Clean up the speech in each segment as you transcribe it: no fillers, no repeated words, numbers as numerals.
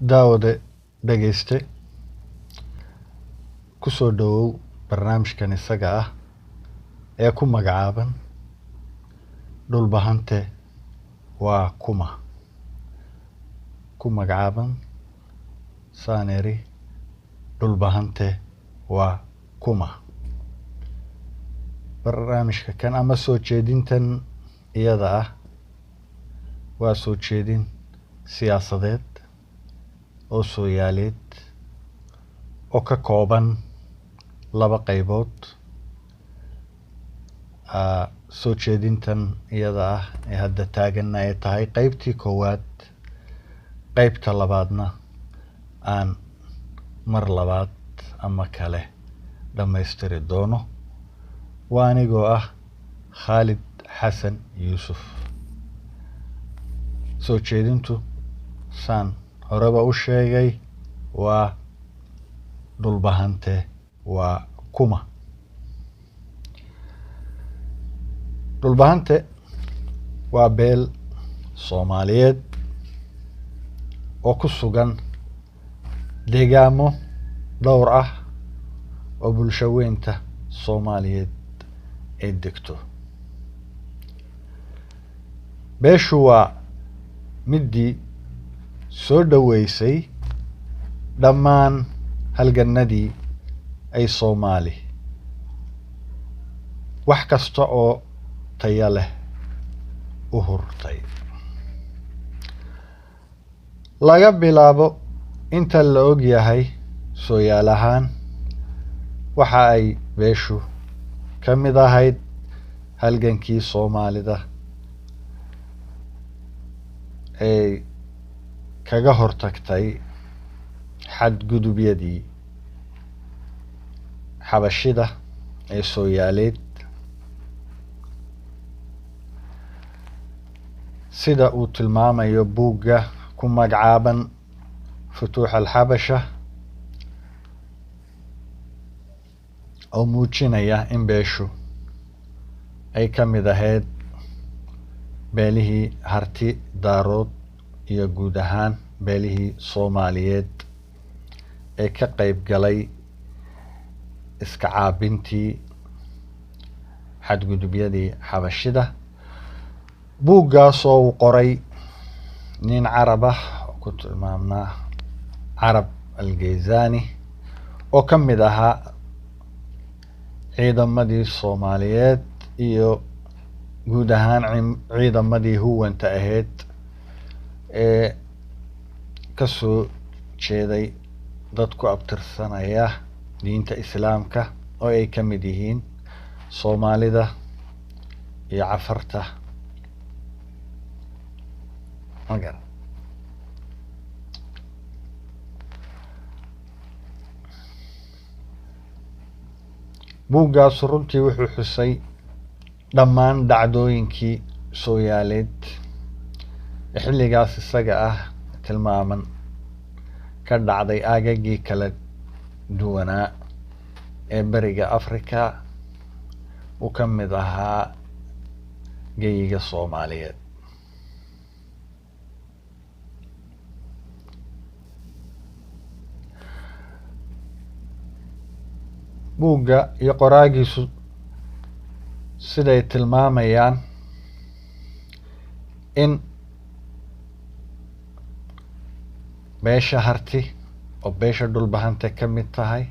daawade dhagayste ku soo dhawow barnaamijkan isaga ah ee ku magacaaban Dhulbahante waa kuma ku magacaaban saaneri Dhulbahante waa kuma barnaamijka kan ama soo jeedintan iyada ah waa soo jeedin siyaasadeed oo sooyaaleed oo ka kooban laba qaybood soo jeedintan iyada ah ee hadda taaganna ay tahay qaybtii koowaad qaybta labaadna aan mar labaad ama kale dhammaystiri doono waa anigoo ah Khalid Xasan Yuusuf soo jeedintu saan horeba u sheegay waa Dhulbahante waa kuma Dhulbahante waa beel Soomaaliyeed oo ku sugan deegaamo dhowr ah oo bulsho weynta Soomaaliyeed ay degto beeshu waa midii soo dhaweysay dhammaan halganadii ay Soomaali wax kasta oo tayo leh u hurtay laga bilaabo inta la og yahay sooyaal ahaan waxa ay beeshu ka mid ahayd halgankii Soomaalida ay kaga hortagtay xadgudubyadii xabashida ee sooyaaleed sida uu tilmaamayo buugga ku magacaaban futuux alxabasha oo muujinaya in beeshu ay ka mid ahayd beelihii harti daarood iyo guud ahaan beelihii Soomaaliyeed ee ka qayb galay iska caabintii xadgudubyadii xabashida buuggaas oo uu qoray nin Carab ah oo ku tilmaamnaa Carab al-Geysani oo ka mid ahaa ciidamadii Soomaaliyeed iyo guud ahaan ciidamadii huwanta ahayd ee ka soo jeeday dad ku abtirsanaya diinta Islaamka oo ay ka mid yihiin Soomaalida iyo Cafarta magar buuggaas runtii wuxuu xusay dhammaan dhacdooyinkii sooyaaleed xilligaas isaga ah tilmaaman ka dhacday aagagii kala duwanaa ee bariga Afrika uu ka mid ahaa geyiga Soomaaliyeed buugga iyo qoraagiisu siday tilmaamayaan in beesha harti oo beesha Dhulbahante ka mid tahay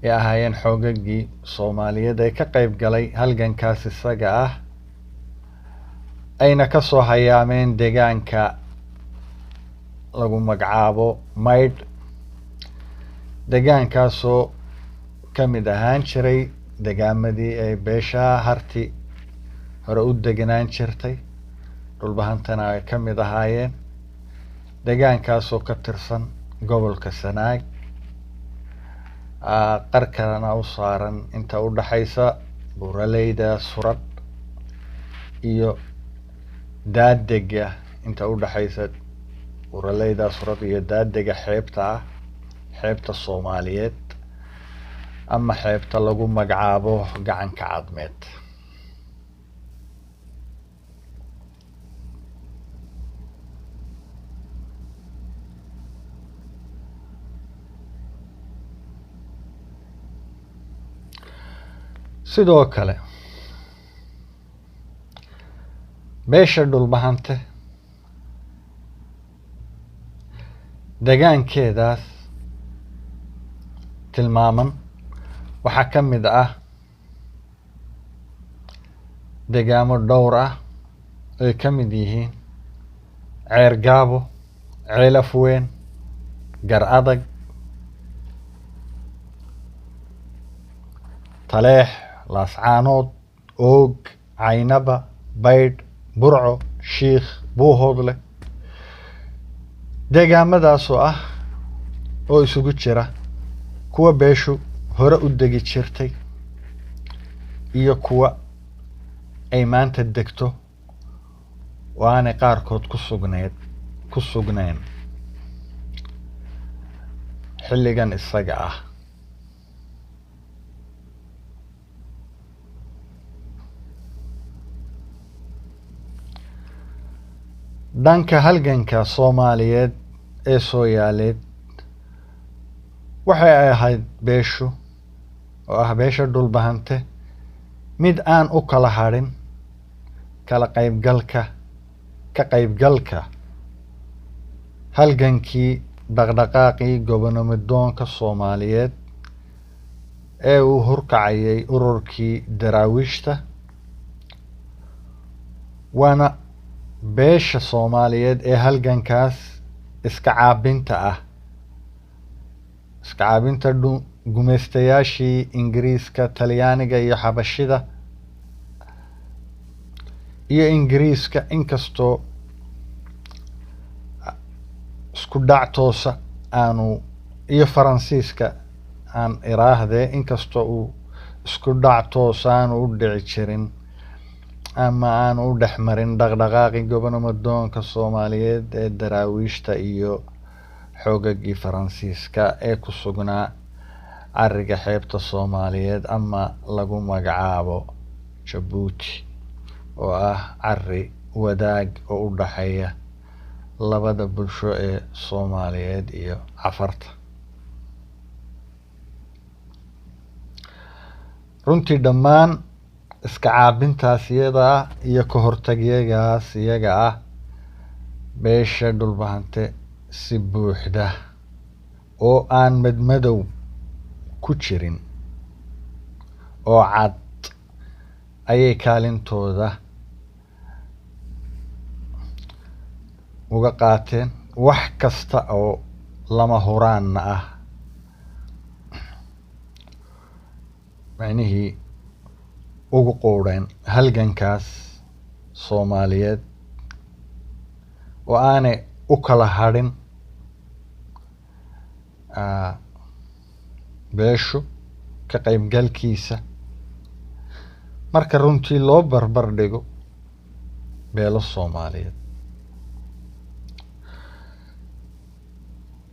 ay ahaayeen xoogagii Soomaaliyeed ee ka qayb galay halgankaas isaga ah ayna ka soo hayaameen deegaanka lagu magacaabo Maydh deegaankaasoo ka mid ahaan jiray deegaamadii ay beesha harti hore u deganaan jirtay Dhulbahantana ay ka mid ahaayeen deegaankaasoo ka tirsan gobolka Sanaag qarkana u saaran inta u dhaxaysa buraleyda Surad iyo daadega inta u dhaxaysa buraleyda Surad iyo daadega xeebta Soomaaliyeed ama xeebta lagu magacaabo gacanka cadmeed sidoo kale beesha Dhulbahante degaankeedaas tilmaaman waxaa ka mid ah degaamo dhowr ah ay ka mid yihiin Ceer Gaabo, Ceelaf Weyn, Gar Adag, Taleex, Laascaanood, Oog, Caynaba, Baydh, Burco, Shiikh, Buuhoodle. deegaamadaas oo isugu jira kuwa beeshu hore u degi jirtay iyo kuwa ay maanta degto oo aanay qaarkood ku sugnayn xilligan isaga ah. dhanka halganka Soomaaliyeed ee Sooyaaleed waxay ahayd beeshu oo ah beesha Dhulbahante mid aan u kala hadhin ka qaybgalka halgankii dhaqdhaqaaqii gobonimo-doonka Soomaaliyeed ee uu horkacayay ururkii daraawiishta, waana beesha Soomaaliyeed ee halgankaas iska caabinta gumeystayaashii Ingiriiska, Talyaaniga iyo Xabashida iyo Ingiriiska inkastoo isku dhac toosa iyo Faransiiska aan iraahdee inkastoo uu isku dhac toos aanu u dhici jirin ama aanu u dhex marin dhaqdhaqaaqii gobonimo-doonka Soomaaliyeed ee daraawiishta iyo xoogagii Faransiiska ee ku sugnaa cariga xeebta Soomaaliyeed ama lagu magacaabo Jabuuti oo ah cari wadaag oo u dhaxeeya labada bulsho ee Soomaaliyeed iyo Cafarta. runtii dhammaan iska caabintaas iyada iyo ka hortagyagaas iyaga beesha Dhulbahante si buuxda oo aan madmadow ku jirin oo cad ayay kaalintooda uga qaateen wax kasta oo lama huraanna ah, macnihii ugu quudheen halgankaas Soomaaliyeed oo aanay u kala hadhin beeshu ka qaybgalkiisa marka runtii loo barbar dhigo beelo Soomaaliyeed.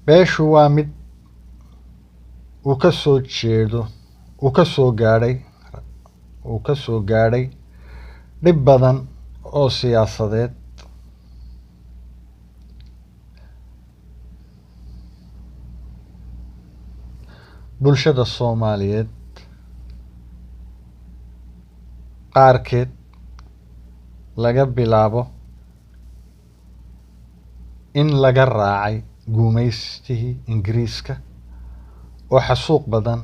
beeshu waa mid uu ka soo gaadhay dhib badan oo siyaasadeed, bulshada Soomaaliyeed qaarkeed laga bilaabo in laga raacay guumaystihii Ingiriiska oo xasuuq badan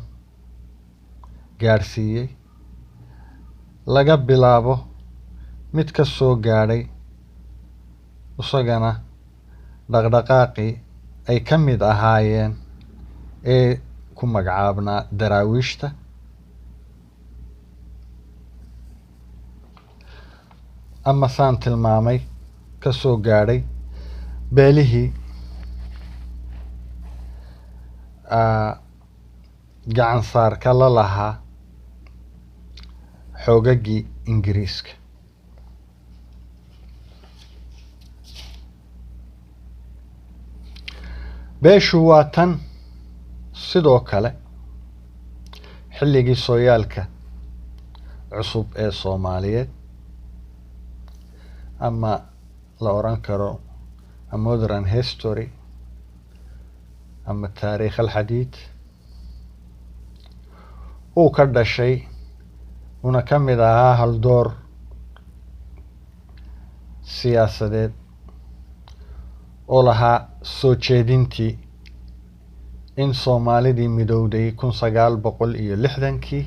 gaarsiiyey, laga bilaabo mid ka soo gaadhay isagana dhaqdhaqaaqii ay ka mid ahaayeen ee ku magacaabnaa daraawiishta, ama saan tilmaamay ka soo gaadhay beelihii gacan saarka la lahaa xoogagii Ingiriiska. beeshu waa tan sidoo kale xilligii sooyaalka cusub ee Soomaaliyeed ama la oran karo a modern history ama taariikh alxadiid uu ka dhashay una ka mid ahaa haldoor siyaasadeed oo lahaa soo jeedintii in Soomaalidii midowday 1960kii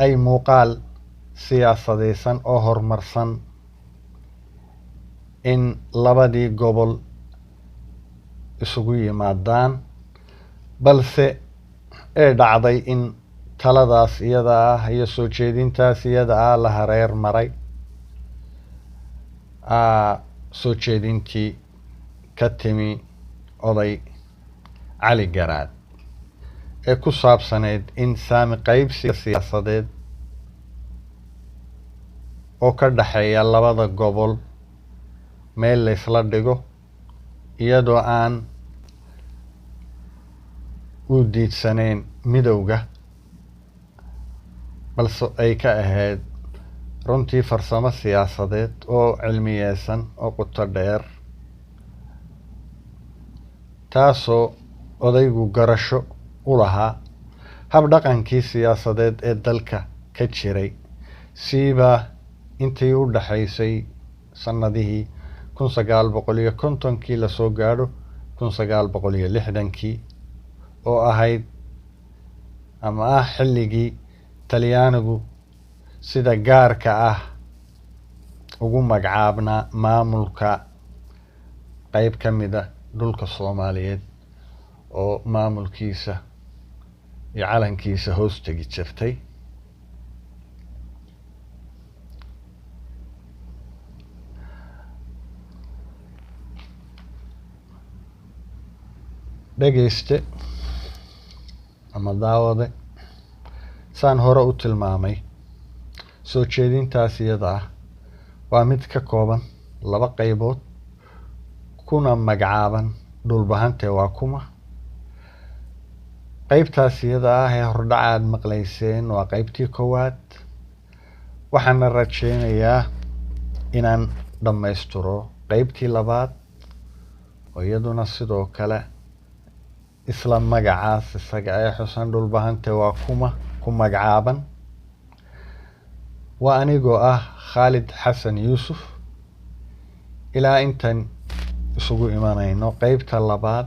ay muuqaal siyaasadeysan oo horumarsan in labadii gobol isugu yimaadaan, balse ay dhacday in taladaas iyada ah iyo soo jeedintaas iyada ah la hareer maray soo jeedintii ka timi oday Cali Garaad ee ku saabsaneyd in saami qaybsiga siyaasadeed oo ka dhaxeeya labada gobol meel la isla dhigo iyadoo aan u diidsanayn midowga, balse ay ka ahayd runtii farsamo siyaasadeed oo cilmiyeysan oo qoto dheer, taasoo odaygu garasho u lahaa hab dhaqankii siyaasadeed ee dalka ka jiray, siiba intii u dhaxaysay sanadihii 1950kii lasoo gaadho 1960kii oo ahayd ama ah xilligii Talyaanigu sida gaarka ah ugu magacaabnaa maamulka qayb ka mid ah dhulka Soomaaliyeed oo maamulkiisa iyo calankiisa hoos tegi jirtay. dhegeyste ama daawade, saan hore u tilmaamay, soo jeedintaas iyada ah waa mid ka kooban 2 qaybood kuna magacaaban Dhulbahante waa kuma. qaybtaas iyada ah ee hordhaca aad maqlayseen waa qaybtii koowaad, waxaana rajeynayaa inaan dhammaystiro qaybtii labaad oo iyaduna sidoo kale isla magacaas isaga ee xusan Dhulbahante waa kuma ku magacaaban. waa anigoo ah Khalid Xasan Yuusuf. ilaa intaan isugu imanayno qaybta labaad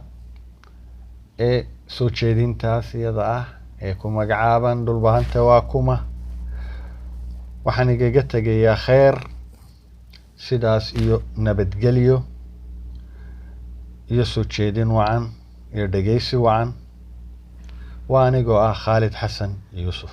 ee soo jeedintaas iyada ah ee ku magacaaban Dhulbahante waa kuma, waxaan igaga tegayaa kheyr, sidaas iyo nabadgelyo iyo soo jeedin wacan iyo dhegeysi wacan. waa anigoo ah Khalid Xasan Yuusuf.